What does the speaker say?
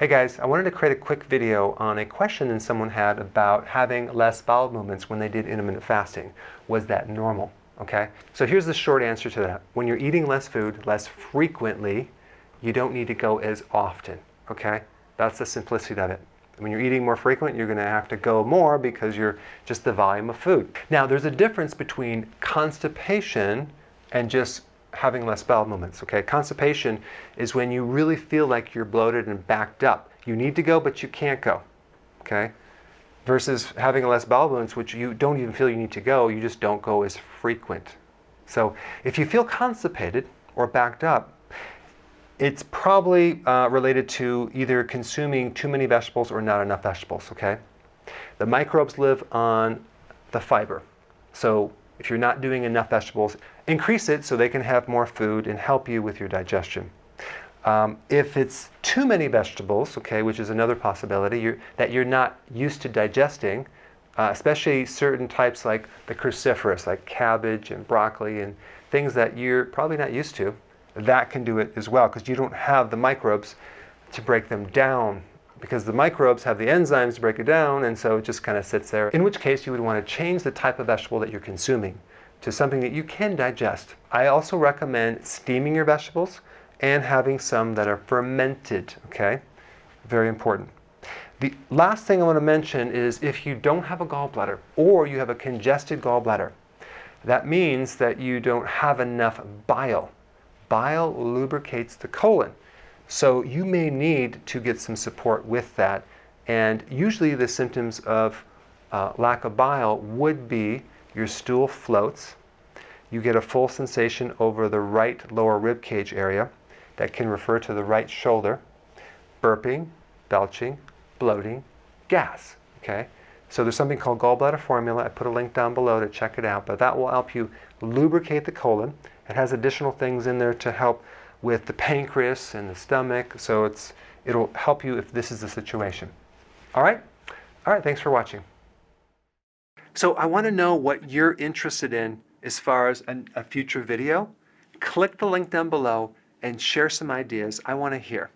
Hey guys, I wanted to create a quick video on a question that someone had about having less bowel movements when they did intermittent fasting. Was that normal? Okay, so here's the short answer to that. When you're eating less food, less frequently, you don't need to go as often, okay? That's the simplicity of it. When you're eating more frequent, you're gonna have to go more because you're just the volume of food. Now, there's a difference between constipation and just having less bowel movements, okay? Constipation is when you really feel like you're bloated and backed up. You need to go, but you can't go, okay? Versus having less bowel movements, which you don't even feel you need to go, you just don't go as frequent. So if you feel constipated or backed up, it's probably related to either consuming too many vegetables or not enough vegetables, okay? The microbes live on the fiber. So if you're not doing enough vegetables, increase it so they can have more food and help you with your digestion. If it's too many vegetables, okay, which is another possibility, that you're not used to digesting, especially certain types like the cruciferous, like cabbage and broccoli and things that you're probably not used to, that can do it as well because you don't have the microbes to break them down, because the microbes have the enzymes to break it down, and so it just kind of sits there. In which case you would want to change the type of vegetable that you're consuming to something that you can digest. I also recommend steaming your vegetables and having some that are fermented, okay? Very important. The last thing I want to mention is if you don't have a gallbladder or you have a congested gallbladder, that means that you don't have enough bile. Bile lubricates the colon. So you may need to get some support with that. And usually the symptoms of lack of bile would be your stool floats. You get a full sensation over the right lower rib cage area that can refer to the right shoulder, burping, belching, bloating, gas, okay? So there's something called gallbladder formula. I put a link down below to check it out, but that will help you lubricate the colon. It has additional things in there to help with the pancreas and the stomach, so it'll help you if this is the situation. All right, thanks for watching. So I want to know what you're interested in as far as a future video. Click the link down below and share some ideas. I want to hear.